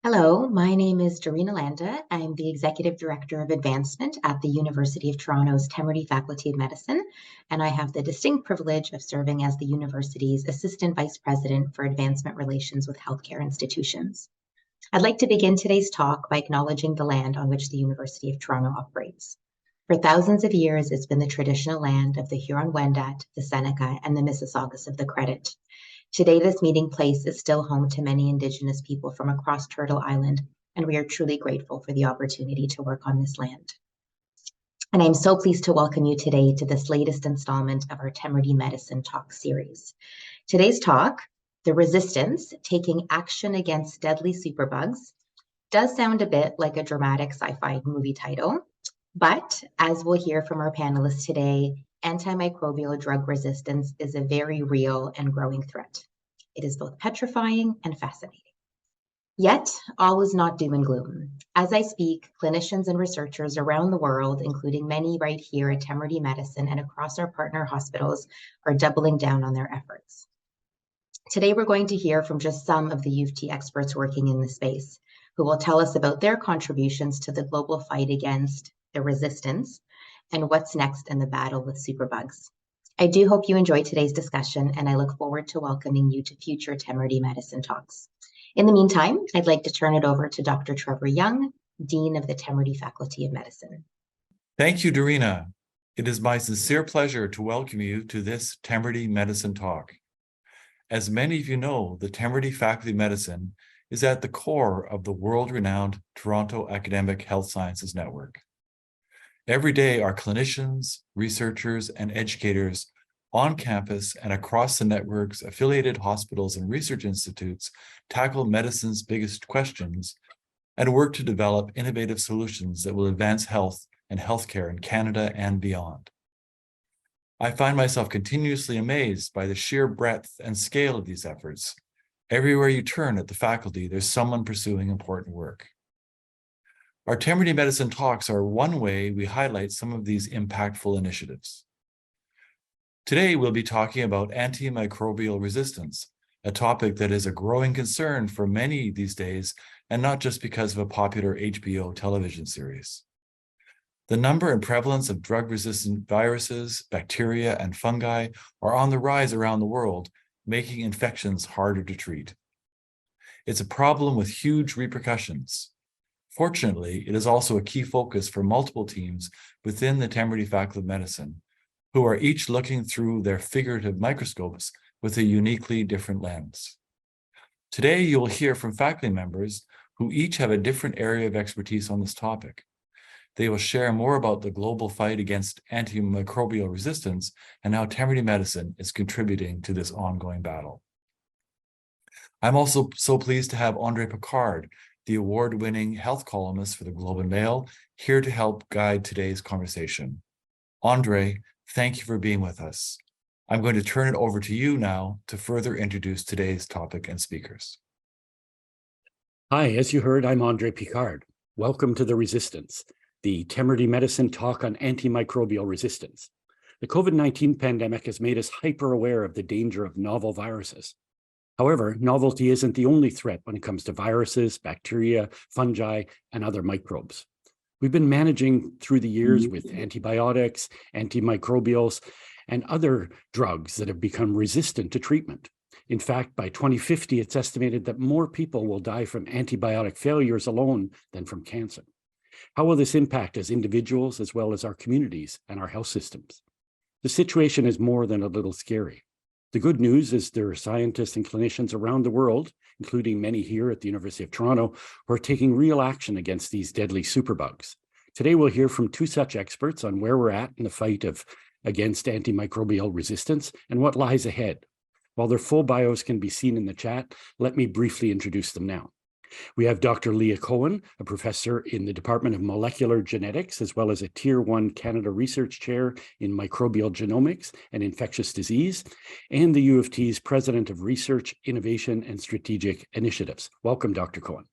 Hello, my name is Dorina Landa. I'm the Executive Director of Advancement at the University of Toronto's Temerty Faculty of Medicine, and I have the distinct privilege of serving as the university's Assistant Vice President for Advancement Relations with Healthcare Institutions. I'd like to begin today's talk by acknowledging the land on which the University of Toronto operates. For thousands of years, it's been the traditional land of the Huron-Wendat, the Seneca, and the Mississaugas of the Credit. Today, this meeting place is still home to many Indigenous people from across Turtle Island, and we are truly grateful for the opportunity to work on this land. And I'm so pleased to welcome you today to this latest installment of our Temerty Medicine Talk series. Today's talk, The Resistance, Taking Action Against Deadly Superbugs, does sound a bit like a dramatic sci-fi movie title, but as we'll hear from our panelists today, antimicrobial drug resistance is a very real and growing threat. It is both petrifying and fascinating. Yet, all is not doom and gloom. As I speak, clinicians and researchers around the world, including many right here at Temerty Medicine and across our partner hospitals, are doubling down on their efforts. Today, we're going to hear from just some of the U of T experts working in the space, who will tell us about their contributions to the global fight against the resistance and what's next in the battle with superbugs. I do hope you enjoy today's discussion, and I look forward to welcoming you to future Temerty Medicine Talks. In the meantime, I'd like to turn it over to Dr. Trevor Young, Dean of the Temerty Faculty of Medicine. Thank you, Dorina. It is my sincere pleasure to welcome you to this Temerty Medicine Talk. As many of you know, the Temerty Faculty of Medicine is at the core of the world-renowned Toronto Academic Health Sciences Network. Every day, our clinicians, researchers, and educators on campus and across the network's affiliated hospitals and research institutes tackle medicine's biggest questions and work to develop innovative solutions that will advance health and healthcare in Canada and beyond. I find myself continuously amazed by the sheer breadth and scale of these efforts. Everywhere you turn at the faculty, there's someone pursuing important work. Our Temerty Medicine Talks are one way we highlight some of these impactful initiatives. Today, we'll be talking about antimicrobial resistance, a topic that is a growing concern for many these days, and not just because of a popular HBO television series. The number and prevalence of drug-resistant viruses, bacteria, and fungi are on the rise around the world, making infections harder to treat. It's a problem with huge repercussions. Fortunately, it is also a key focus for multiple teams within the Temerty Faculty of Medicine, who are each looking through their figurative microscopes with a uniquely different lens. Today, you will hear from faculty members who each have a different area of expertise on this topic. They will share more about the global fight against antimicrobial resistance and how Temerty Medicine is contributing to this ongoing battle. I'm also so pleased to have Andre Picard, the award-winning health columnist for the Globe and Mail, here to help guide today's conversation. Andre, thank you for being with us. I'm going to turn it over to you now to further introduce today's topic and speakers. Hi, as you heard, I'm Andre Picard. Welcome to The Resistance, the Temerty Medicine Talk on antimicrobial resistance. The COVID-19 pandemic has made us hyper-aware of the danger of novel viruses. However, novelty isn't the only threat when it comes to viruses, bacteria, fungi, and other microbes. We've been managing through the years with antibiotics, antimicrobials, and other drugs that have become resistant to treatment. In fact, by 2050, it's estimated that more people will die from antibiotic failures alone than from cancer. How will this impact us individuals as well as our communities and our health systems? The situation is more than a little scary. The good news is there are scientists and clinicians around the world, including many here at the University of Toronto, who are taking real action against these deadly superbugs. Today, we'll hear from two such experts on where we're at in the fight against antimicrobial resistance and what lies ahead. While their full bios can be seen in the chat, let me briefly introduce them now. We have Dr. Leah Cowen, a professor in the Department of Molecular Genetics, as well as a Tier 1 Canada Research Chair in Microbial Genomics and Infectious Disease, and the U of T's President of Research, Innovation, and Strategic Initiatives. Welcome, Dr. Cowen.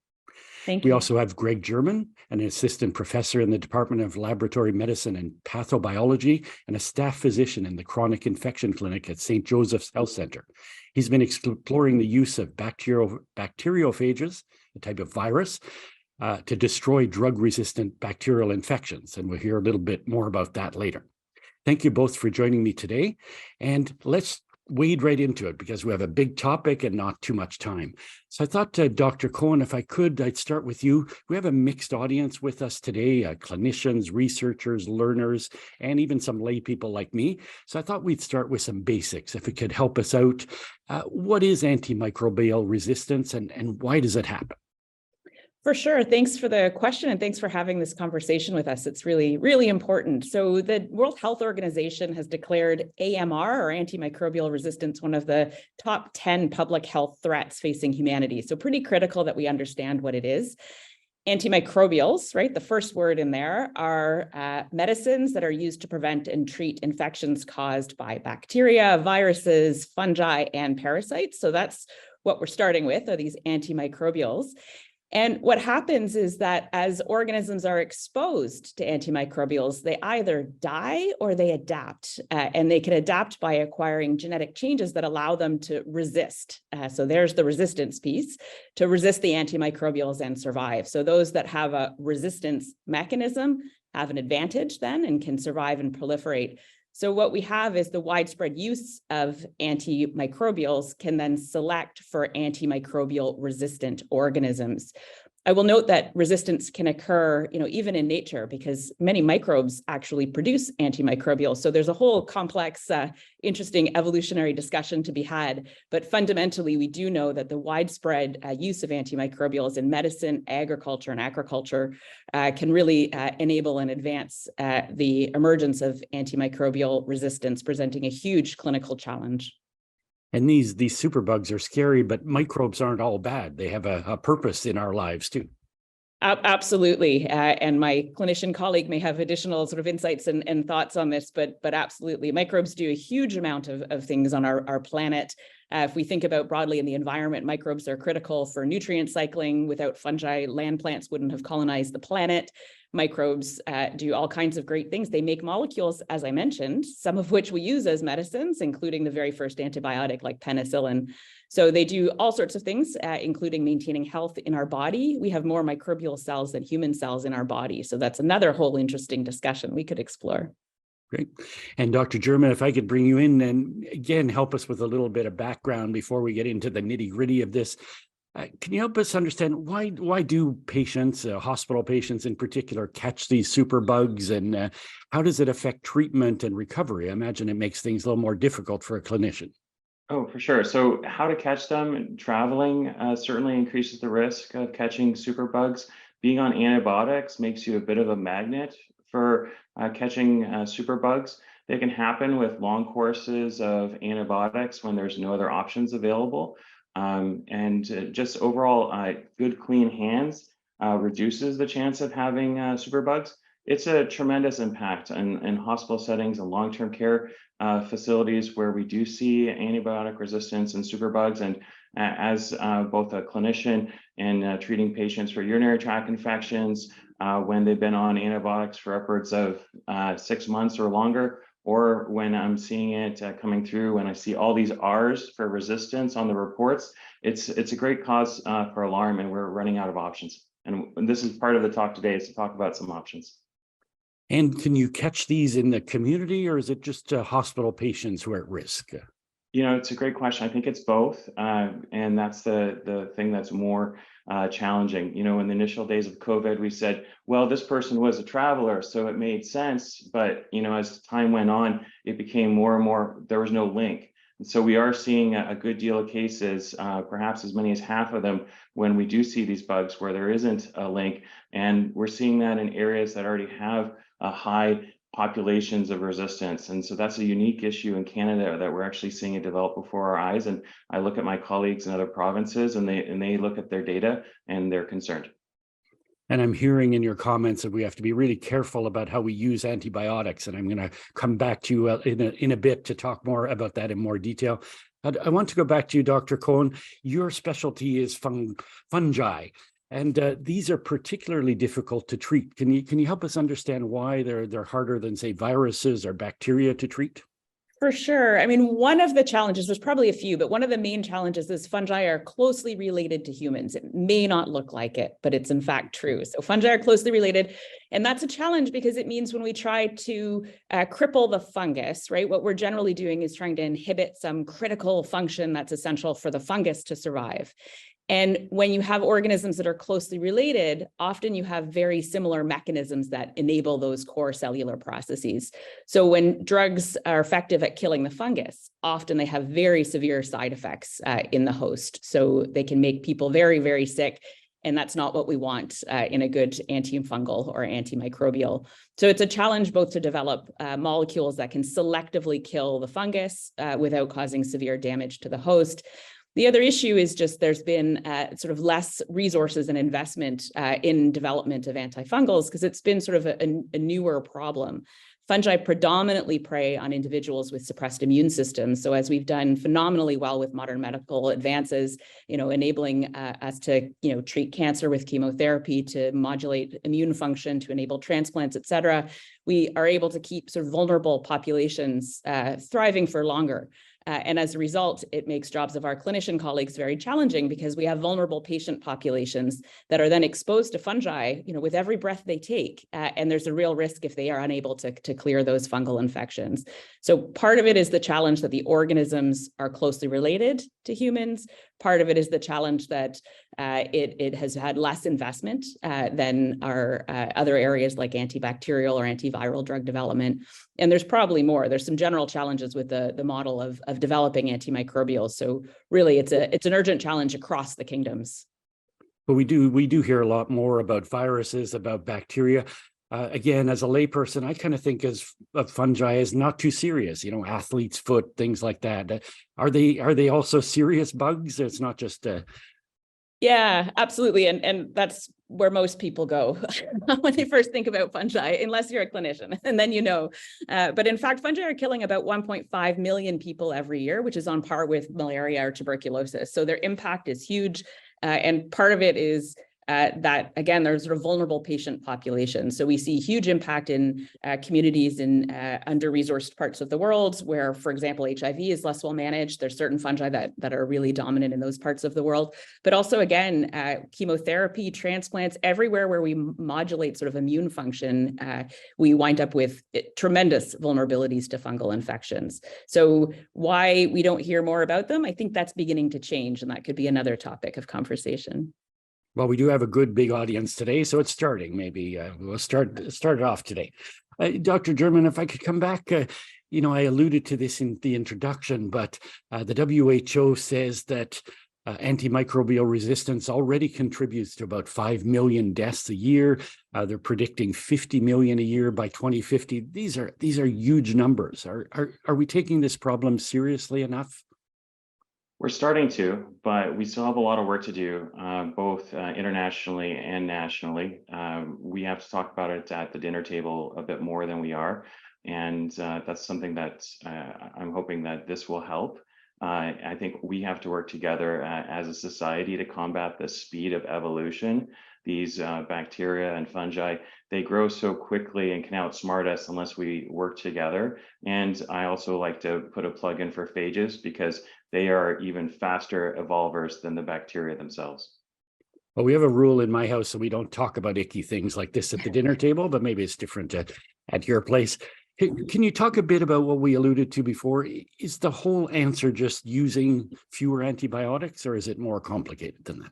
Thank We you. also have Greg German, an assistant professor in the Department of Laboratory Medicine and Pathobiology and a staff physician in the Chronic Infection Clinic at St. Joseph's Health Center. He's been exploring the use of bacteriophages, a type of virus, to destroy drug-resistant bacterial infections. And we'll hear a little bit more about that later. Thank you both for joining me today. And let's wade right into it because we have a big topic and not too much time. So I thought, Dr. Cowen, if I could, I'd start with you. We have a mixed audience with us today, clinicians, researchers, learners, and even some lay people like me. So I thought we'd start with some basics. If it could help us out, what is antimicrobial resistance and why does it happen? For sure. Thanks for the question and thanks for having this conversation with us. It's really, really important. So the World Health Organization has declared AMR, or antimicrobial resistance, one of the top 10 public health threats facing humanity. So pretty critical that we understand what it is. Antimicrobials, right? The first word in there are medicines that are used to prevent and treat infections caused by bacteria, viruses, fungi, and parasites. So that's what we're starting with, are these antimicrobials. And what happens is that as organisms are exposed to antimicrobials, they either die or they adapt. And they can adapt by acquiring genetic changes that allow them to resist. So there's the resistance piece, to resist the antimicrobials and survive. So those that have a resistance mechanism have an advantage then and can survive and proliferate. So what we have is the widespread use of antimicrobials can then select for antimicrobial resistant organisms. I will note that resistance can occur, even in nature, because many microbes actually produce antimicrobials. So there's a whole complex, interesting evolutionary discussion to be had. But fundamentally, we do know that the widespread use of antimicrobials in medicine, agriculture, and aquaculture can really enable and advance the emergence of antimicrobial resistance, presenting a huge clinical challenge. And these superbugs are scary, but microbes aren't all bad. They have a purpose in our lives too. Absolutely. And my clinician colleague may have additional sort of insights and thoughts on this, but absolutely. Microbes do a huge amount of things on our planet. If we think about broadly in the environment, microbes are critical for nutrient cycling. Without fungi, land plants wouldn't have colonized the planet. Microbes do all kinds of great things. They make molecules, as I mentioned, some of which we use as medicines, including the very first antibiotic like penicillin. So they do all sorts of things, including maintaining health in our body. We have more microbial cells than human cells in our body. So that's another whole interesting discussion we could explore. Great. And Dr. German, if I could bring you in and again, help us with a little bit of background before we get into the nitty-gritty of this. Can you help us understand why do patients, hospital patients in particular, catch these superbugs, and how does it affect treatment and recovery? I imagine it makes things a little more difficult for a clinician. Oh, for sure. So how to catch them? Traveling certainly increases the risk of catching superbugs. Being on antibiotics makes you a bit of a magnet for catching superbugs. They can happen with long courses of antibiotics when there's no other options available. And just overall, good, clean hands reduces the chance of having superbugs. It's a tremendous impact in hospital settings and long-term care facilities where we do see antibiotic resistance and superbugs. And as both a clinician and treating patients for urinary tract infections, when they've been on antibiotics for upwards of 6 months or longer, or when I'm seeing it coming through, when I see all these R's for resistance on the reports, it's a great cause for alarm, and we're running out of options. And this is part of the talk today, is to talk about some options. And can you catch these in the community, or is it just hospital patients who are at risk? It's a great question. I think it's both. And that's the thing that's more challenging. In the initial days of COVID, we said, well, this person was a traveler, so it made sense. But, as time went on, it became more and more, there was no link. And so we are seeing a good deal of cases, perhaps as many as half of them, when we do see these bugs where there isn't a link. And we're seeing that in areas that already have high populations of resistance. And so that's a unique issue in Canada that we're actually seeing it develop before our eyes. And I look at my colleagues in other provinces and they look at their data and they're concerned. And I'm hearing in your comments that we have to be really careful about how we use antibiotics. And I'm going to come back to you in a bit to talk more about that in more detail. But I want to go back to you, Dr. Cowen. Your specialty is fungi. And these are particularly difficult to treat. Can you help us understand why they're harder than, say, viruses or bacteria to treat? For sure. I mean, one of the challenges, there's probably a few, but one of the main challenges is fungi are closely related to humans. It may not look like it, but it's in fact true. So fungi are closely related. And that's a challenge because it means when we try to cripple the fungus, right, what we're generally doing is trying to inhibit some critical function that's essential for the fungus to survive. And when you have organisms that are closely related, often you have very similar mechanisms that enable those core cellular processes. So when drugs are effective at killing the fungus, often they have very severe side effects in the host. So they can make people very, very sick. And that's not what we want in a good antifungal or antimicrobial. So it's a challenge both to develop molecules that can selectively kill the fungus without causing severe damage to the host. The other issue is just there's been sort of less resources and investment in development of antifungals because it's been sort of a newer problem. Fungi predominantly prey on individuals with suppressed immune systems. So as we've done phenomenally well with modern medical advances, enabling us to, treat cancer with chemotherapy, to modulate immune function, to enable transplants, et cetera, we are able to keep sort of vulnerable populations thriving for longer. And as a result, it makes jobs of our clinician colleagues very challenging because we have vulnerable patient populations that are then exposed to fungi, with every breath they take. And there's a real risk if they are unable to clear those fungal infections. So part of it is the challenge that the organisms are closely related to humans. Part of it is the challenge that it has had less investment than our other areas like antibacterial or antiviral drug development. And there's probably more. There's some general challenges with the model of developing antimicrobials. So really, it's an urgent challenge across the kingdoms. But we do hear a lot more about viruses, about bacteria. Again, as a layperson, I kind of think of fungi as not too serious. Athlete's foot, things like that. Are they also serious bugs? It's not just. Yeah, absolutely. And that's where most people go when they first think about fungi, unless you're a clinician, and then But in fact, fungi are killing about 1.5 million people every year, which is on par with malaria or tuberculosis. So their impact is huge. And part of it is that, again, there's sort of vulnerable patient populations. So we see huge impact in communities in under-resourced parts of the world where, for example, HIV is less well managed. There's certain fungi that are really dominant in those parts of the world. But also, again, chemotherapy, transplants, everywhere where we modulate sort of immune function, we wind up with tremendous vulnerabilities to fungal infections. So why we don't hear more about them, I think that's beginning to change, and that could be another topic of conversation. Well, we do have a good big audience today, so it's starting. Maybe we'll start it off today. Dr. German, if I could come back, I alluded to this in the introduction, but the WHO says that antimicrobial resistance already contributes to about 5 million deaths a year. They're predicting 50 million a year by 2050. These are huge numbers. Are we taking this problem seriously enough? We're starting to, but we still have a lot of work to do, both internationally and nationally. We have to talk about it at the dinner table a bit more than we are. And that's something that I'm hoping that this will help. I think we have to work together as a society to combat the speed of evolution. These bacteria and fungi, they grow so quickly and can outsmart us unless we work together. And I also like to put a plug in for phages because they are even faster evolvers than the bacteria themselves. Well, we have a rule in my house, so we don't talk about icky things like this at the dinner table, but maybe it's different at your place. Can you talk a bit about what we alluded to before? Is the whole answer just using fewer antibiotics, or is it more complicated than that?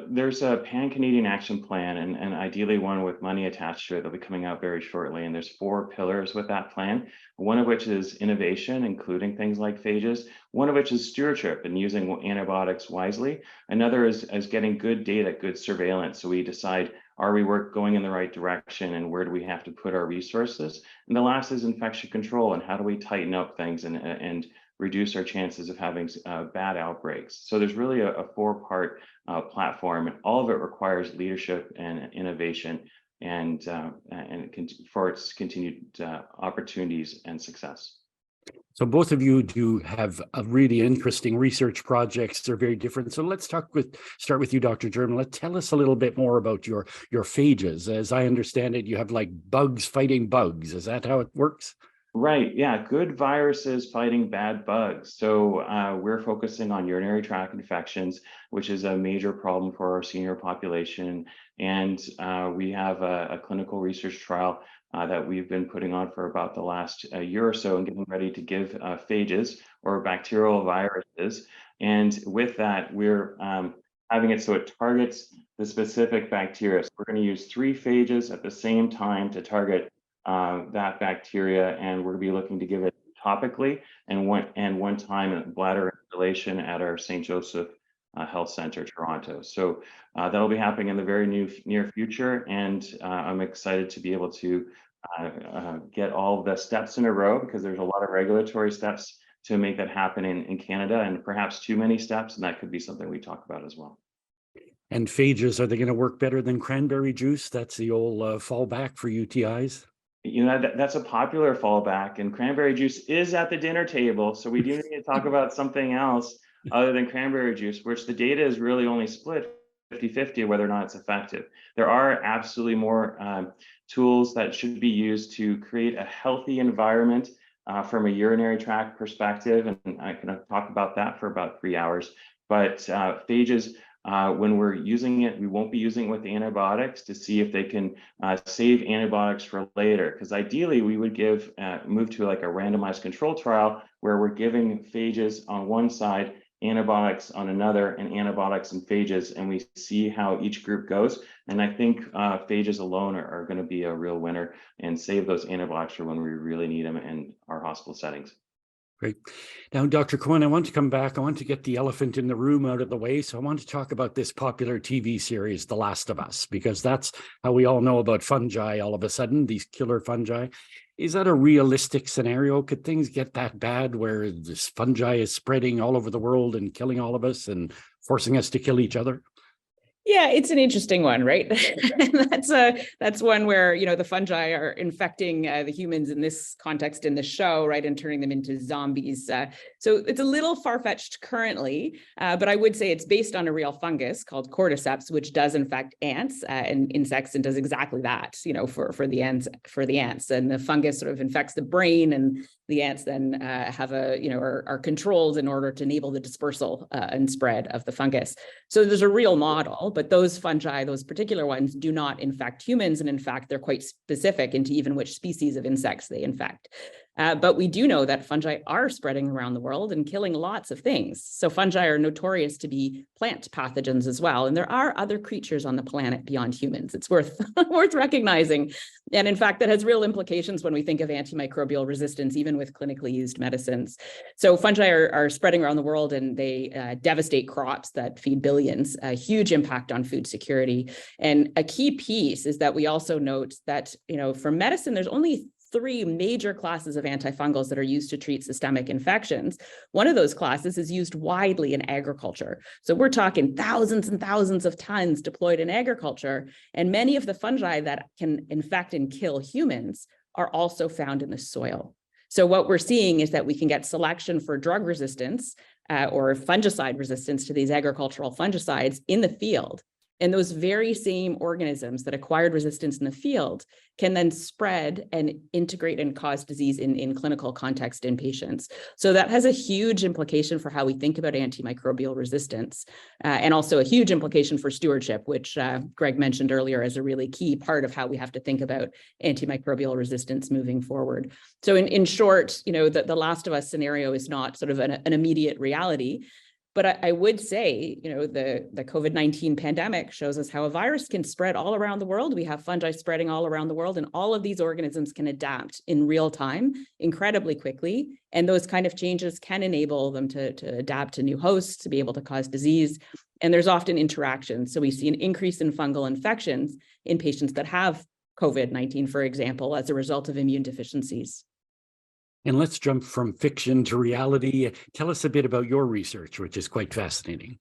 There's a Pan-Canadian action plan and ideally one with money attached to it that'll be coming out very shortly. And there's 4 pillars with that plan, one of which is innovation, including things like phages, one of which is stewardship and using antibiotics wisely. Another is getting good data, good surveillance. So we decide, are we going in the right direction and where do we have to put our resources? And the last is infection control and how do we tighten up things and reduce our chances of having bad outbreaks. So there's really a 4-part platform, and all of it requires leadership and innovation and for its continued opportunities and success. So both of you do have a really interesting research projects. They're very different. So let's start with you, Dr. German. Tell us a little bit more about your phages. As I understand it, you have like bugs fighting bugs. Is that how it works? Right. Yeah. Good viruses fighting bad bugs. So we're focusing on urinary tract infections, which is a major problem for our senior population. And we have a clinical research trial that we've been putting on for about the last year or so and getting ready to give phages or bacterial viruses. And with that, we're having it so it targets the specific bacteria. So we're going to use 3 phages at the same time to target that bacteria, and we're going to be looking to give it topically and one time in bladder installation at our St. Joseph Health Center, Toronto. So that'll be happening in the very near future, and I'm excited to be able to get all the steps in a row, because there's a lot of regulatory steps to make that happen in Canada, and perhaps too many steps, and that could be something we talk about as well. And phages, are they going to work better than cranberry juice? That's the old fallback for UTIs. You know, that's a popular fallback, and cranberry juice is at the dinner table. So we do need to talk about something else other than cranberry juice, which the data is really only split 50-50 whether or not it's effective. There are absolutely more tools that should be used to create a healthy environment from a urinary tract perspective. And I can talk about that for about 3 hours. But phages, when we're using it, we won't be using it with antibiotics to see if they can save antibiotics for later. Because ideally, we would move to like a randomized control trial where we're giving phages on one side, antibiotics on another, and antibiotics and phages, and we see how each group goes. And I think phages alone are going to be a real winner and save those antibiotics for when we really need them in our hospital settings. Great. Now, Dr. Cowen, I want to come back. I want to get the elephant in the room out of the way. So I want to talk about this popular TV series, The Last of Us, because that's how we all know about fungi all of a sudden, these killer fungi. Is that a realistic scenario? Could things get that bad where this fungi is spreading all over the world and killing all of us and forcing us to kill each other? Yeah, it's an interesting one, right? That's one where, you know, the fungi are infecting the humans in this context in the show, right, and turning them into zombies. So it's a little far-fetched currently, but I would say it's based on a real fungus called cordyceps, which does infect ants and insects and does exactly that, you know, for the ants. And the fungus sort of infects the brain, and the ants then have are controlled in order to enable the dispersal and spread of the fungus. So there's a real model, but those fungi, those particular ones, do not infect humans. And in fact, they're quite specific into even which species of insects they infect. But we do know that fungi are spreading around the world and killing lots of things. So fungi are notorious to be plant pathogens as well. And there are other creatures on the planet beyond humans. It's worth recognizing. And in fact, that has real implications when we think of antimicrobial resistance, even with clinically used medicines. So fungi are spreading around the world, and they devastate crops that feed billions, a huge impact on food security. And a key piece is that we also note that, you know, for medicine, there's only 3 major classes of antifungals that are used to treat systemic infections. One of those classes is used widely in agriculture. So we're talking thousands and thousands of tons deployed in agriculture. And many of the fungi that can infect and kill humans are also found in the soil. So what we're seeing is that we can get selection for drug resistance or fungicide resistance to these agricultural fungicides in the field. And those very same organisms that acquired resistance in the field can then spread and integrate and cause disease in clinical context in patients. So that has a huge implication for how we think about antimicrobial resistance, and also a huge implication for stewardship, which Greg mentioned earlier as a really key part of how we have to think about antimicrobial resistance moving forward. So in short, you know, the Last of Us scenario is not sort of an immediate reality. But I would say, you know, the COVID-19 pandemic shows us how a virus can spread all around the world. We have fungi spreading all around the world, and all of these organisms can adapt in real time incredibly quickly. And those kind of changes can enable them to adapt to new hosts, to be able to cause disease. And there's often interactions. So we see an increase in fungal infections in patients that have COVID-19, for example, as a result of immune deficiencies. And let's jump from fiction to reality. Tell us a bit about your research, which is quite fascinating.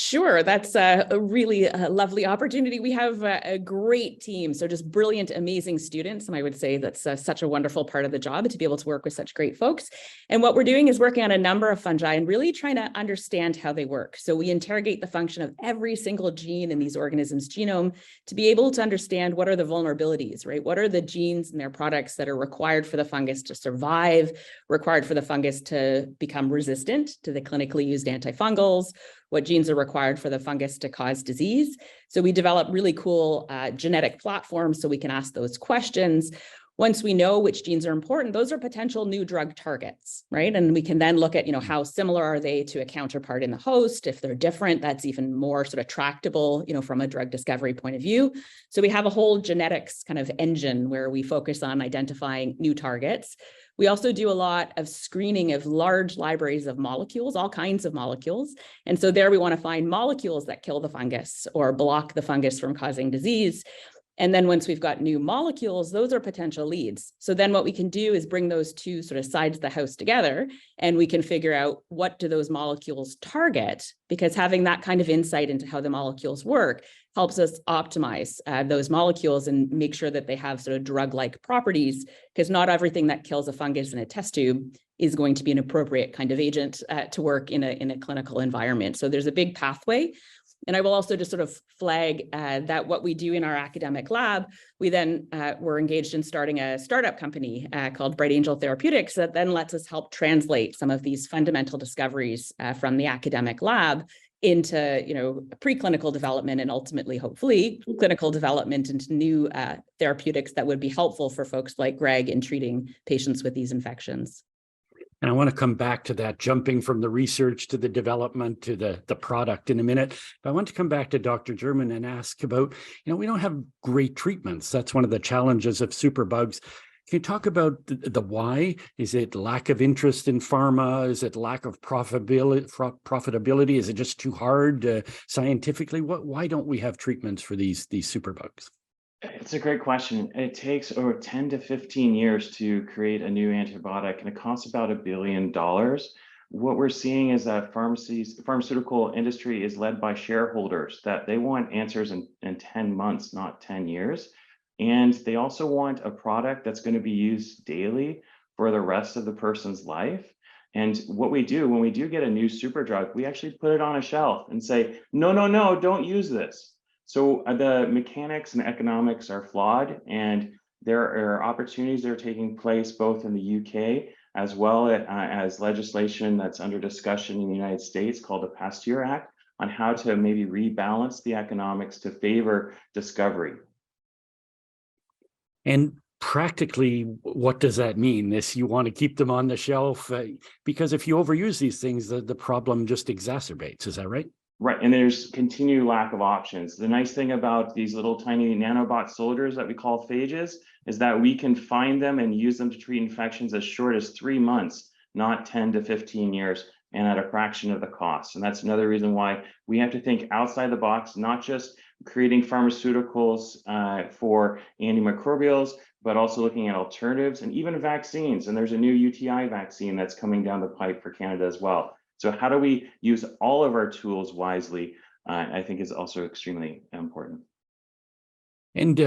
Sure, that's a really lovely opportunity. We have a great team, so just brilliant, amazing students. And I would say that's such a wonderful part of the job to be able to work with such great folks. And what we're doing is working on a number of fungi and really trying to understand how they work. So we interrogate the function of every single gene in these organisms' genome to be able to understand what are the vulnerabilities, right? What are the genes and their products that are required for the fungus to survive, required for the fungus to become resistant to the clinically used antifungals, what genes are required for the fungus to cause disease. So we develop really cool genetic platforms so we can ask those questions. Once we know which genes are important, those are potential new drug targets, right? And we can then look at, how similar are they to a counterpart in the host? If they're different, that's even more sort of tractable, from a drug discovery point of view. So we have a whole genetics kind of engine where we focus on identifying new targets. We also do a lot of screening of large libraries of molecules, all kinds of molecules. And so there we want to find molecules that kill the fungus or block the fungus from causing disease. And then once we've got new molecules, those are potential leads. So then what we can do is bring those two sort of sides of the house together, and we can figure out what do those molecules target, because having that kind of insight into how the molecules work helps us optimize those molecules and make sure that they have sort of drug-like properties, because not everything that kills a fungus in a test tube is going to be an appropriate kind of agent to work in a clinical environment. So there's a big pathway. And I will also just sort of flag that what we do in our academic lab, we then were engaged in starting a startup company called Bright Angel Therapeutics that then lets us help translate some of these fundamental discoveries from the academic lab into, preclinical development and ultimately, hopefully, clinical development into new therapeutics that would be helpful for folks like Greg in treating patients with these infections. And I want to come back to that, jumping from the research to the development to the product in a minute. But I want to come back to Dr. German and ask about, we don't have great treatments. That's one of the challenges of superbugs. Can you talk about the why? Is it lack of interest in pharma? Is it lack of profitability? Is it just too hard scientifically? Why don't we have treatments for these superbugs? It's a great question. It takes over 10 to 15 years to create a new antibiotic, and it costs about $1 billion. What we're seeing is that pharmaceutical industry is led by shareholders, that they want answers in 10 months, not 10 years. And they also want a product that's going to be used daily for the rest of the person's life. And what we do when we do get a new super drug, we actually put it on a shelf and say, no, don't use this. So the mechanics and economics are flawed, and there are opportunities that are taking place both in the UK as well as legislation that's under discussion in the United States called the Pasteur Act on how to maybe rebalance the economics to favor discovery. And practically, what does that mean? You want to keep them on the shelf because if you overuse these things, the problem just exacerbates. Is that right? Right, and there's continued lack of options. The nice thing about these little tiny nanobot soldiers that we call phages is that we can find them and use them to treat infections as short as 3 months, not 10 to 15 years, and at a fraction of the cost. And that's another reason why we have to think outside the box, not just creating pharmaceuticals for antimicrobials, but also looking at alternatives and even vaccines. And there's a new UTI vaccine that's coming down the pipe for Canada as well. So how do we use all of our tools wisely, I think is also extremely important. And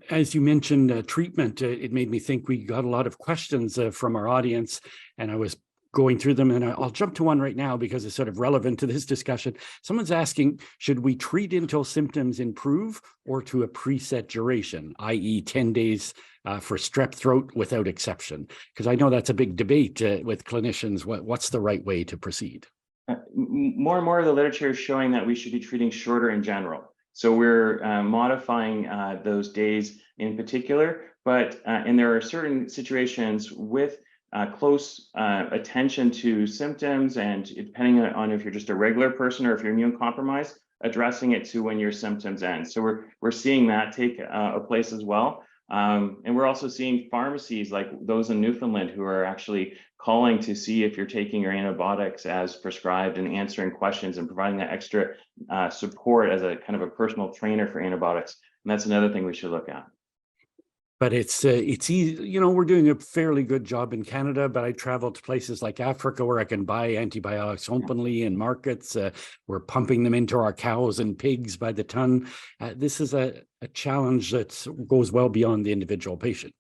as you mentioned treatment, it made me think we got a lot of questions from our audience, and I was going through them, and I'll jump to one right now because it's sort of relevant to this discussion. Someone's asking, should we treat until symptoms improve or to a preset duration, i.e. 10 days for strep throat without exception? Because I know that's a big debate with clinicians. What's the right way to proceed? More and more of the literature is showing that we should be treating shorter in general. So we're modifying those days in particular, but and there are certain situations with close attention to symptoms, and depending on if you're just a regular person or if you're immune compromised, addressing it to when your symptoms end. So we're seeing that take a place as well. And we're also seeing pharmacies like those in Newfoundland who are actually calling to see if you're taking your antibiotics as prescribed and answering questions and providing that extra support as a kind of a personal trainer for antibiotics. And that's another thing we should look at. But it's easy, you know, we're doing a fairly good job in Canada, but I travel to places like Africa where I can buy antibiotics openly in markets. We're pumping them into our cows and pigs by the ton. This is a challenge that goes well beyond the individual patient.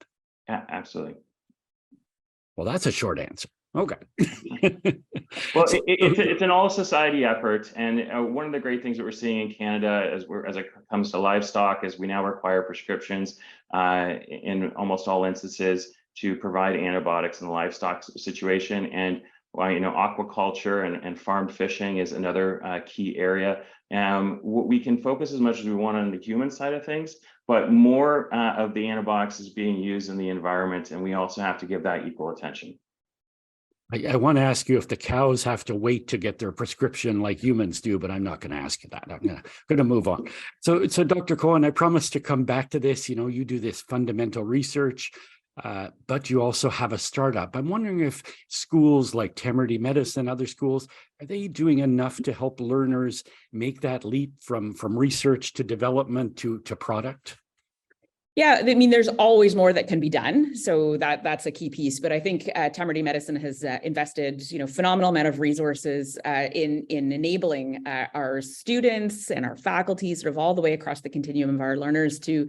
Yeah, absolutely. Well, that's a short answer. Okay. Well, it's an all society effort, and one of the great things that we're seeing in Canada as it comes to livestock is we now require prescriptions in almost all instances to provide antibiotics in the livestock situation. And you know, aquaculture and farmed fishing is another key area. We can focus as much as we want on the human side of things, but more of the antibiotics is being used in the environment, and we also have to give that equal attention. I want to ask you if the cows have to wait to get their prescription like humans do, but I'm not going to ask you that. I'm going to move on. So Dr. Cowen, I promised to come back to this. You know, you do this fundamental research, but you also have a startup. I'm wondering if schools like Temerty Medicine, other schools, are they doing enough to help learners make that leap from research to development to product? Yeah, I mean, there's always more that can be done. So that's a key piece. But I think Temerty Medicine has invested, you know, phenomenal amount of resources in enabling our students and our faculty sort of all the way across the continuum of our learners to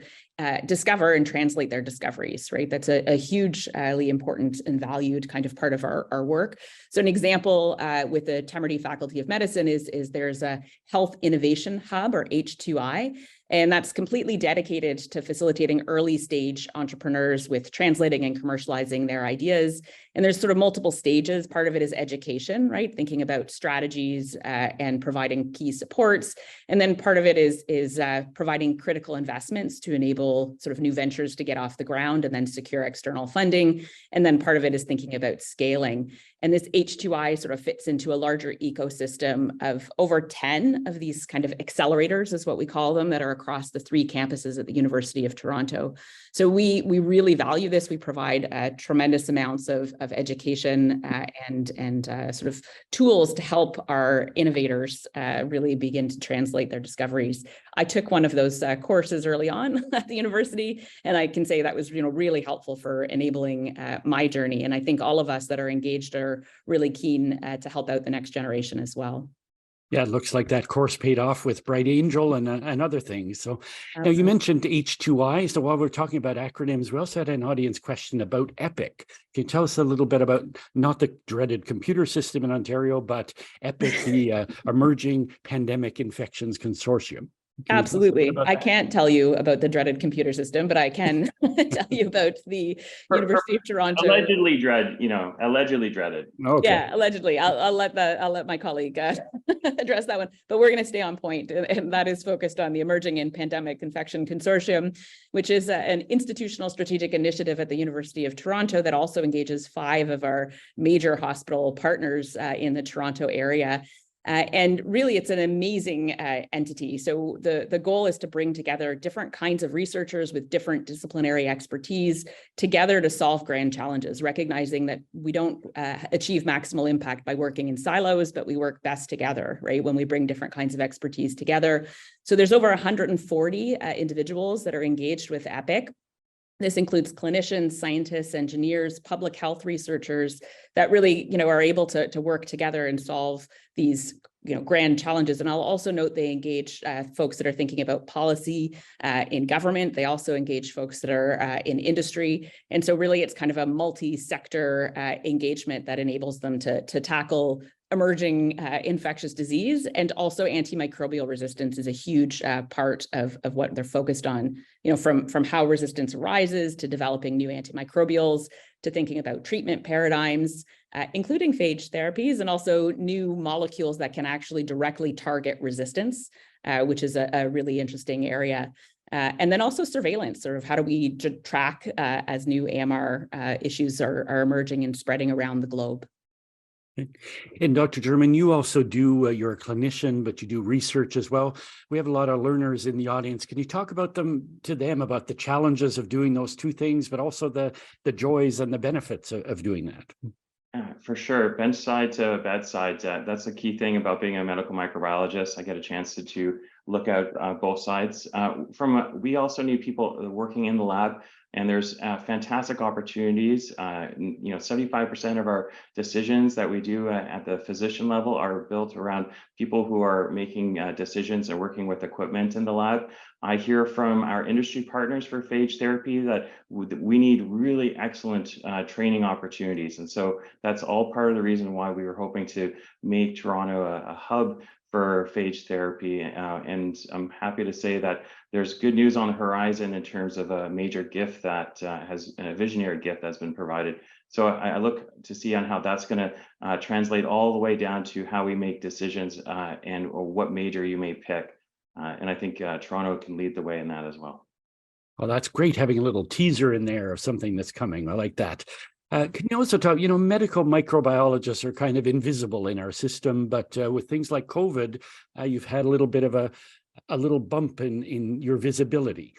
discover and translate their discoveries, right? That's a hugely important and valued kind of part of our work. So an example with the Temerty Faculty of Medicine is there's a Health Innovation Hub, or H2I, and that's completely dedicated to facilitating early stage entrepreneurs with translating and commercializing their ideas. And there's sort of multiple stages. Part of it is education, right? Thinking about strategies and providing key supports. And then part of it is providing critical investments to enable sort of new ventures to get off the ground and then secure external funding. And then part of it is thinking about scaling. And this H2I sort of fits into a larger ecosystem of over 10 of these kind of accelerators, is what we call them, that are across the 3 campuses at the University of Toronto. So we really value this. We provide tremendous amounts of education and sort of tools to help our innovators really begin to translate their discoveries. I took one of those courses early on at the university, and I can say that was, you know, really helpful for enabling my journey. And I think all of us that are engaged are really keen to help out the next generation as well. Yeah, it looks like that course paid off with Bright Angel and other things. So now you mentioned H2I. So while we're talking about acronyms, we also had an audience question about EPIC. Can you tell us a little bit about not the dreaded computer system in Ontario, but EPIC, the Emerging Pandemic Infections Consortium? Absolutely. I can't tell you about the dreaded computer system, but I can tell you about the University of Toronto. Allegedly dreaded. Okay. Yeah, allegedly. I'll let my colleague address that one. But we're going to stay on point, and that is focused on the Emerging and Pandemic Infection Consortium, which is an institutional strategic initiative at the University of Toronto that also engages 5 of our major hospital partners in the Toronto area. And really, it's an amazing entity. So the goal is to bring together different kinds of researchers with different disciplinary expertise together to solve grand challenges, recognizing that we don't achieve maximal impact by working in silos, but we work best together, right, when we bring different kinds of expertise together. So there's over 140 individuals that are engaged with EPIC. This includes clinicians, scientists, engineers, public health researchers that really, you know, are able to work together and solve these, you know, grand challenges. And I'll also note they engage folks that are thinking about policy in government. They also engage folks that are in industry. And so really it's kind of a multi-sector engagement that enables them to tackle emerging infectious disease, and also antimicrobial resistance is a huge part of what they're focused on, you know, from how resistance arises to developing new antimicrobials to thinking about treatment paradigms, including phage therapies, and also new molecules that can actually directly target resistance, which is a really interesting area. And then also surveillance, sort of how do we track as new AMR issues are emerging and spreading around the globe. And Dr. German, you also do, you're a clinician, but you do research as well. We have a lot of learners in the audience. Can you talk about to them about the challenges of doing those 2 things, but also the joys and the benefits of doing that? For sure. Bench side to bedside. That's a key thing about being a medical microbiologist. I get a chance to look at both sides. We also need people working in the lab And there's fantastic opportunities. 75% of our decisions that we do at the physician level are built around people who are making decisions and working with equipment in the lab. I hear from our industry partners for phage therapy that we need really excellent training opportunities. And so that's all part of the reason why we were hoping to make Toronto a hub for phage therapy. And I'm happy to say that there's good news on the horizon in terms of a major gift that has a visionary gift that's been provided. So I look to see on how that's going to translate all the way down to how we make decisions and what major you may pick. And I think Toronto can lead the way in that as well. Well, that's great having a little teaser in there of something that's coming. I like that. Can you also talk, medical microbiologists are kind of invisible in our system, but with things like COVID, you've had a little bit of a little bump in your visibility.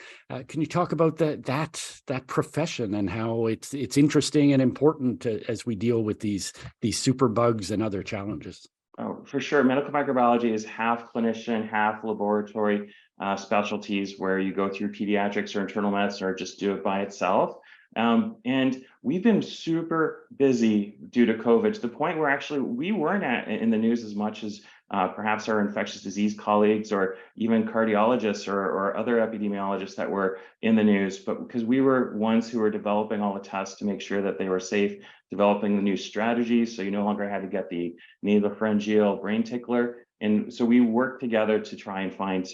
Can you talk about that profession and how it's interesting and important as we deal with these superbugs and other challenges? Oh, for sure. Medical microbiology is half clinician, half laboratory specialties, where you go through pediatrics or internal medicine or just do it by itself. And we've been super busy due to COVID, to the point where actually we weren't in the news as much as perhaps our infectious disease colleagues or even cardiologists or other epidemiologists that were in the news, but because we were ones who were developing all the tests to make sure that they were safe, developing the new strategies, so you no longer had to get the nasopharyngeal brain tickler. And so we worked together to try and find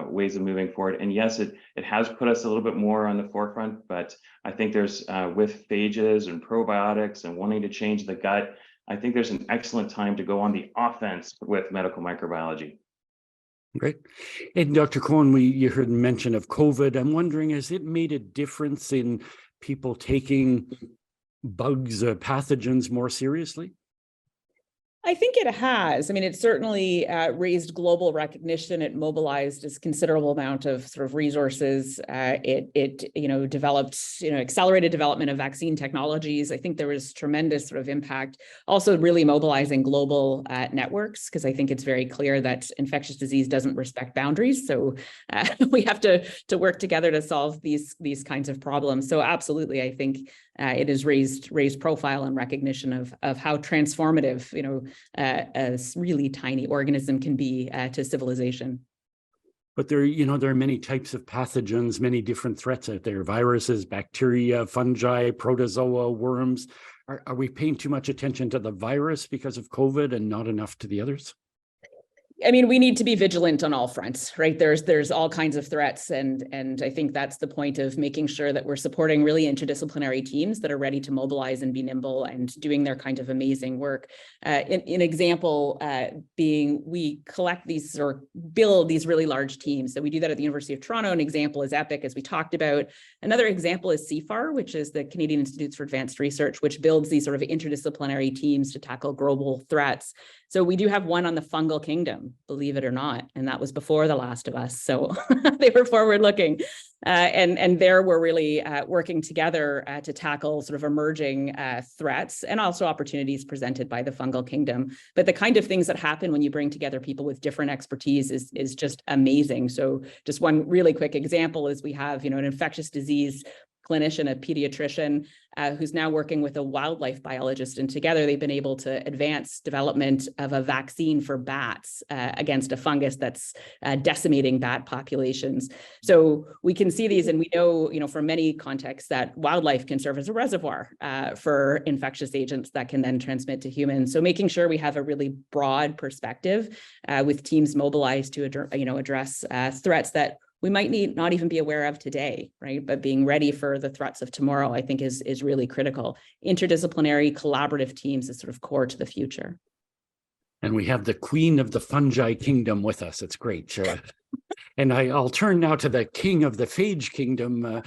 ways of moving forward. And yes, it has put us a little bit more on the forefront, but I think there's with phages and probiotics and wanting to change the gut, I think there's an excellent time to go on the offense with medical microbiology. Great. And Dr. Cowen, you heard mention of COVID. I'm wondering, has it made a difference in people taking bugs, pathogens more seriously? I think it has. I mean, it certainly raised global recognition. It mobilized a considerable amount of sort of resources. It developed, accelerated development of vaccine technologies. I think there was tremendous sort of impact. Also, really mobilizing global networks, because I think it's very clear that infectious disease doesn't respect boundaries. So we have to work together to solve these kinds of problems. So absolutely, I think it has raised profile and recognition of how transformative, a really tiny organism can be to civilization. But there are many types of pathogens, many different threats out there: viruses, bacteria, fungi, protozoa, worms. Are we paying too much attention to the virus because of COVID and not enough to the others? I mean, we need to be vigilant on all fronts, right? There's all kinds of threats, and I think that's the point of making sure that we're supporting really interdisciplinary teams that are ready to mobilize and be nimble and doing their kind of amazing work. An example being, we collect these or build these really large teams. So we do that at the University of Toronto. An example is EPIC, as we talked about. Another example is CIFAR, which is the Canadian Institutes for Advanced Research, which builds these sort of interdisciplinary teams to tackle global threats. So we do have one on the fungal kingdom, believe it or not, and that was before The Last of Us. So they were forward-looking, and there we're really working together to tackle sort of emerging threats and also opportunities presented by the fungal kingdom. But the kind of things that happen when you bring together people with different expertise is just amazing. So just one really quick example is we have an infectious disease clinician, a pediatrician, who's now working with a wildlife biologist, and together they've been able to advance development of a vaccine for bats against a fungus that's decimating bat populations. So we can see these, and we know, from many contexts that wildlife can serve as a reservoir for infectious agents that can then transmit to humans. So making sure we have a really broad perspective with teams mobilized to address threats that we might not even be aware of today, right? But being ready for the threats of tomorrow, I think is really critical. Interdisciplinary collaborative teams is sort of core to the future. And we have the queen of the fungi kingdom with us. It's great. And I'll turn now to the king of the phage kingdom,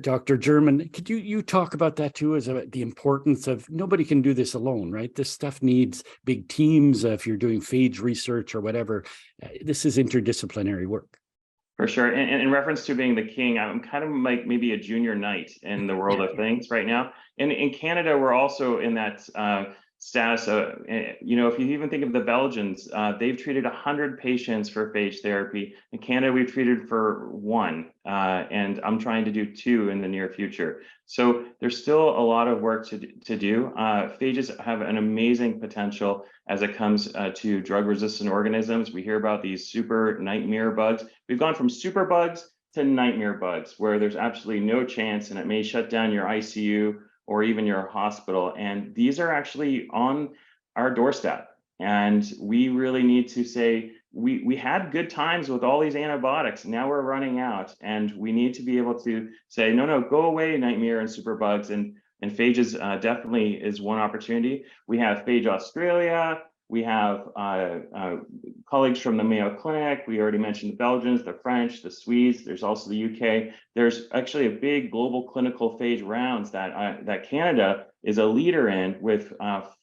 Dr. German. Could you talk about that too, as the importance of, nobody can do this alone, right? This stuff needs big teams. If you're doing phage research or whatever, this is interdisciplinary work. For sure. And in reference to being the king, I'm kind of like maybe a junior knight in the world of things right now. And in Canada, we're also in that status of, you know, if you even think of the Belgians, they've treated 100 patients for phage therapy. In Canada, we've treated for 1, and I'm trying to do 2 in the near future. So there's still a lot of work to do. Phages have an amazing potential as it comes to drug-resistant organisms. We hear about these super nightmare bugs. We've gone from superbugs to nightmare bugs, where there's absolutely no chance, and it may shut down your ICU or even your hospital. And these are actually on our doorstep. And we really need to say, we had good times with all these antibiotics. Now we're running out, and we need to be able to say, no, go away, nightmare and superbugs. And phages definitely is one opportunity. We have Phage Australia. We have colleagues from the Mayo Clinic. We already mentioned the Belgians, the French, the Swedes. There's also the UK. There's actually a big global clinical phage rounds that Canada is a leader in, with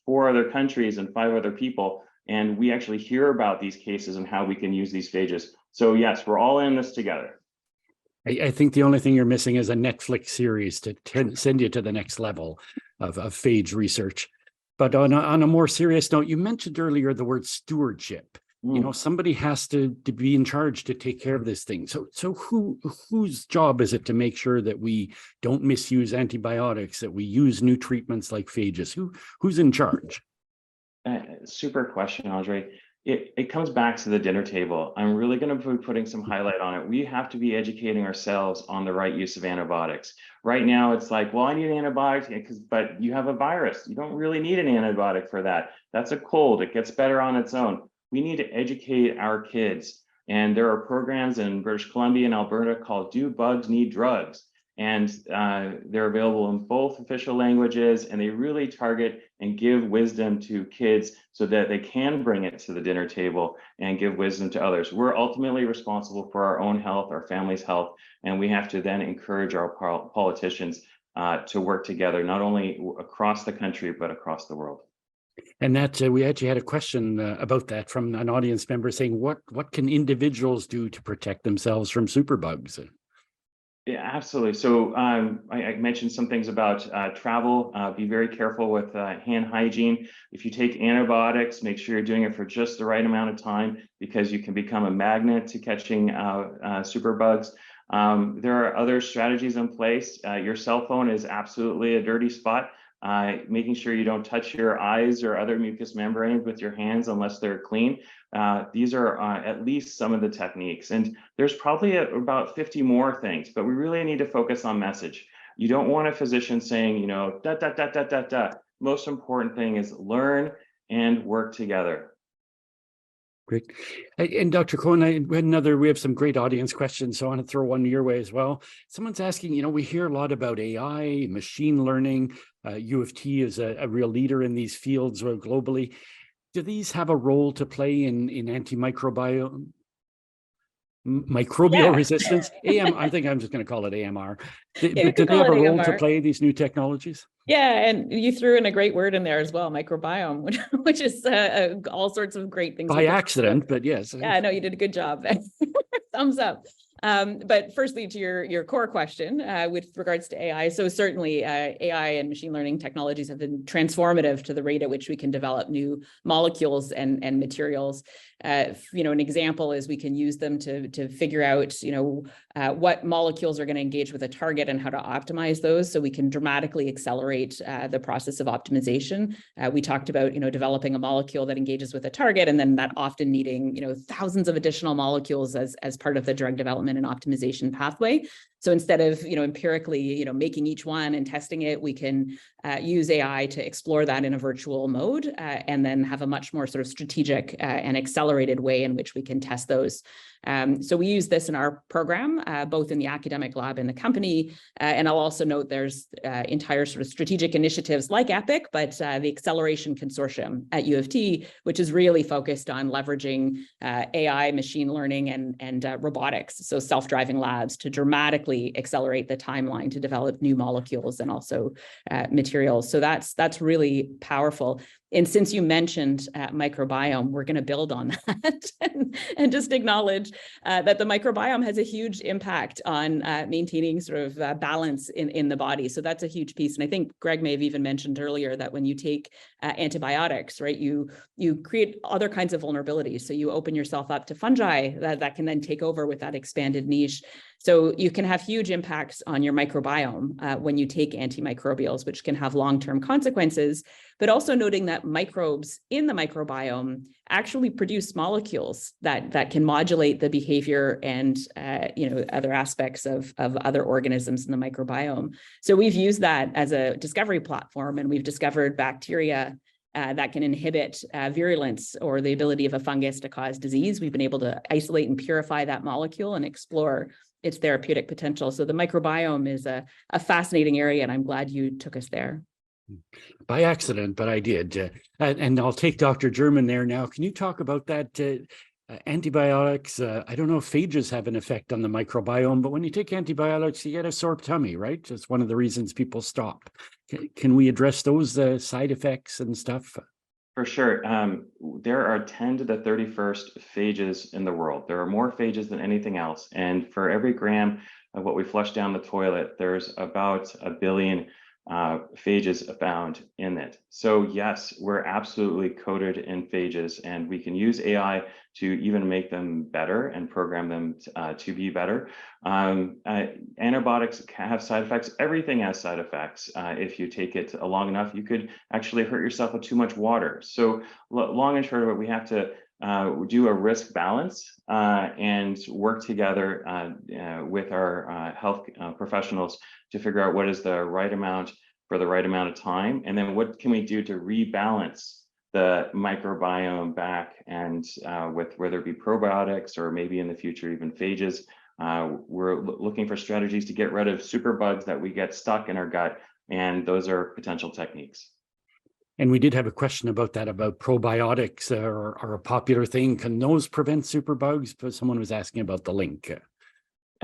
4 other countries and 5 other people. And we actually hear about these cases and how we can use these phages. So yes, we're all in this together. I think the only thing you're missing is a Netflix series to send you to the next level of phage research. But on a more serious note, you mentioned earlier the word stewardship. You know, somebody has to be in charge to take care of this thing. So whose job is it to make sure that we don't misuse antibiotics, that we use new treatments like phages? Who's in charge? Super question, Andre. It comes back to the dinner table. I'm really going to be putting some highlight on it. We have to be educating ourselves on the right use of antibiotics. Right now, it's like, well, I need antibiotics, but you have a virus. You don't really need an antibiotic for that. That's a cold. It gets better on its own. We need to educate our kids. And there are programs in British Columbia and Alberta called Do Bugs Need Drugs? And they're available in both official languages, and they really target and give wisdom to kids so that they can bring it to the dinner table and give wisdom to others. We're ultimately responsible for our own health, our family's health, and we have to then encourage our politicians to work together, not only across the country, but across the world. And that we actually had a question about that from an audience member saying, what can individuals do to protect themselves from superbugs? Yeah, absolutely. So I mentioned some things about travel. Be very careful with hand hygiene. If you take antibiotics, make sure you're doing it for just the right amount of time, because you can become a magnet to catching superbugs. There are other strategies in place. Your cell phone is absolutely a dirty spot. Making sure you don't touch your eyes or other mucous membranes with your hands unless they're clean. These are at least some of the techniques. And there's probably about 50 more things, but we really need to focus on message. You don't want a physician saying, you know, Most important thing is learn and work together. Great. And Dr. Cowen, we have some great audience questions, so I want to throw one your way as well. Someone's asking, you know, we hear a lot about AI, machine learning. U of T is a real leader in these fields globally. Do these have a role to play in antimicrobial resistance? I think I'm just going to call it AMR. But do they have a role to play, these new technologies? Yeah, and you threw in a great word in there as well, microbiome, which is all sorts of great things. By accident, but yes. Yeah, no, you did a good job there. Thumbs up. But firstly, to your core question with regards to AI, so certainly AI and machine learning technologies have been transformative to the rate at which we can develop new molecules and materials. You know, an example is we can use them to figure out, you know, what molecules are going to engage with a target and how to optimize those, so we can dramatically accelerate the process of optimization. We talked about, you know, developing a molecule that engages with a target, and then that often needing, you know, thousands of additional molecules as part of the drug development and optimization pathway. So instead of, you know, empirically, you know, making each one and testing it, we can use AI to explore that in a virtual mode and then have a much more sort of strategic and accelerated way in which we can test those. So we use this in our program, both in the academic lab and the company. And I'll also note there's entire sort of strategic initiatives like EPIC, but the Acceleration Consortium at U of T, which is really focused on leveraging AI, machine learning, and robotics, so self-driving labs, to dramatically accelerate the timeline to develop new molecules and also materials. So that's really powerful. And since you mentioned microbiome, we're going to build on that and just acknowledge that the microbiome has a huge impact on maintaining sort of balance in the body. So that's a huge piece. And I think Greg may have even mentioned earlier that when you take antibiotics, right, you create other kinds of vulnerabilities. So you open yourself up to fungi that can then take over with that expanded niche. So you can have huge impacts on your microbiome when you take antimicrobials, which can have long-term consequences, but also noting that microbes in the microbiome actually produce molecules that can modulate the behavior and other aspects of other organisms in the microbiome. So we've used that as a discovery platform, and we've discovered bacteria that can inhibit virulence or the ability of a fungus to cause disease. We've been able to isolate and purify that molecule and explore its therapeutic potential. So the microbiome is a fascinating area, and I'm glad you took us there. By accident, but I did. And I'll take Dr. German there now. Can you talk about that? Antibiotics, I don't know if phages have an effect on the microbiome, but when you take antibiotics, you get a sore tummy, right? That's one of the reasons people stop. Can we address those side effects and stuff? For sure. There are 10 to the 31st phages in the world. There are more phages than anything else. And for every gram of what we flush down the toilet, there's about 1 billion phages found in it. So yes, we're absolutely coded in phages, and we can use AI to even make them better and program them to be better. Antibiotics have side effects. Everything has side effects. If you take it long enough, you could actually hurt yourself with too much water. So long and short of it, we have to do a risk balance and work together with our health professionals to figure out what is the right amount for the right amount of time, and then what can we do to rebalance the microbiome back, and with whether it be probiotics or maybe in the future even phages. We're looking for strategies to get rid of superbugs that we get stuck in our gut, and those are potential techniques. And we did have a question about that, about probiotics are a popular thing. Can those prevent superbugs? But someone was asking about the link.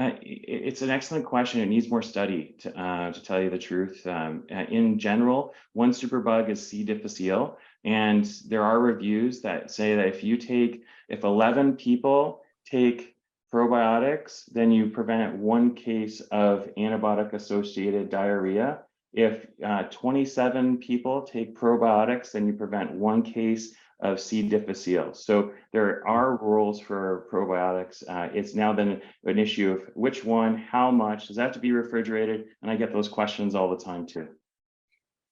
It's an excellent question. It needs more study to tell you the truth. In general, one superbug is C. difficile, and there are reviews that say that if 11 people take probiotics, then you prevent 1 case of antibiotic-associated diarrhea. If 27 people take probiotics, then you prevent 1 case of C. difficile. So there are rules for probiotics. It's now then an issue of which one, how much, does that have to be refrigerated? And I get those questions all the time too.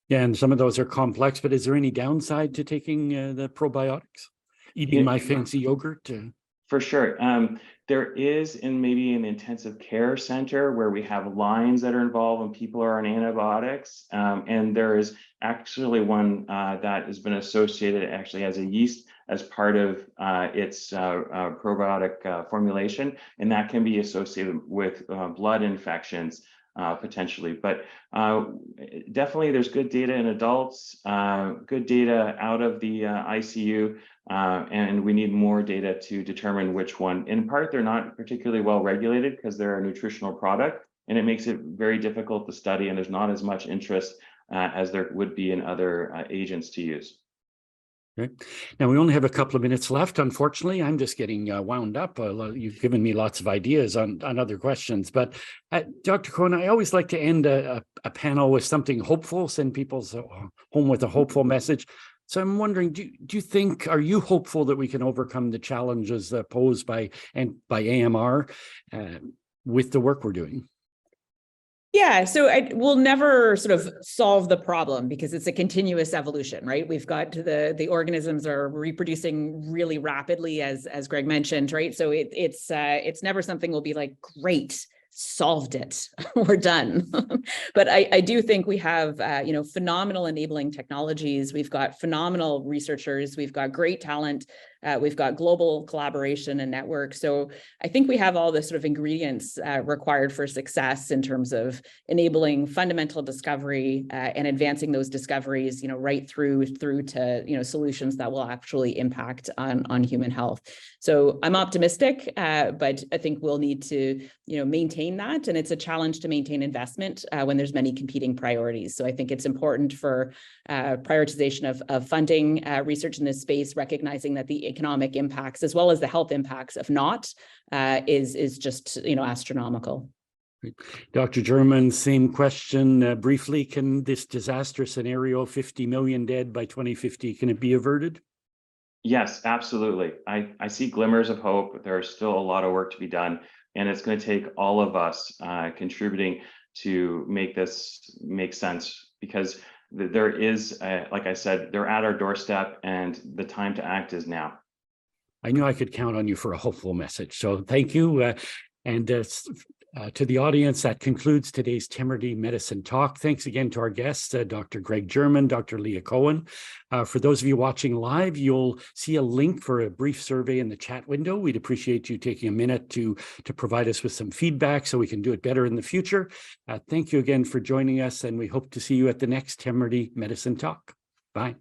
Yeah, and some of those are complex, but is there any downside to taking the probiotics? Eating my fancy yogurt? For sure. There is maybe an intensive care center where we have lines that are involved when people are on antibiotics. And there is actually one that has been associated, actually has a yeast as part of its probiotic formulation, and that can be associated with blood infections potentially. But definitely there's good data in adults, good data out of the ICU, and we need more data to determine which one. In part, they're not particularly well regulated because they're a nutritional product, and it makes it very difficult to study, and there's not as much interest as there would be in other agents to use. Okay. Now, we only have a couple of minutes left. Unfortunately, I'm just getting wound up. You've given me lots of ideas on other questions. But Dr. Cowen, I always like to end a panel with something hopeful, send people home with a hopeful message. So I'm wondering, do you think, are you hopeful that we can overcome the challenges posed by AMR with the work we're doing? Yeah, so we'll never sort of solve the problem because it's a continuous evolution, right? We've got the organisms are reproducing really rapidly, as Greg mentioned, right? So it's never something we'll be like, great, solved it, we're done. But I do think we have phenomenal enabling technologies. We've got phenomenal researchers. We've got great talent We've got global collaboration and network. So I think we have all the sort of ingredients required for success in terms of enabling fundamental discovery and advancing those discoveries, right through to, solutions that will actually impact on human health. So I'm optimistic, but I think we'll need to, maintain that. And it's a challenge to maintain investment when there's many competing priorities. So I think it's important for prioritization of funding research in this space, recognizing that the economic impacts as well as the health impacts of not is just, astronomical. Dr. German, same question briefly. Can this disaster scenario, 50 million dead by 2050, can it be averted? Yes, absolutely. I see glimmers of hope. There's still a lot of work to be done, and it's going to take all of us contributing to make this make sense, because there is, like I said, they're at our doorstep, and the time to act is now. I knew I could count on you for a hopeful message. So thank you. And to the audience, that concludes today's Temerty Medicine Talk. Thanks again to our guests, Dr. Greg German, Dr. Leah Cowen. For those of you watching live, you'll see a link for a brief survey in the chat window. We'd appreciate you taking a minute to provide us with some feedback so we can do it better in the future. Thank you again for joining us, and we hope to see you at the next Temerty Medicine Talk. Bye.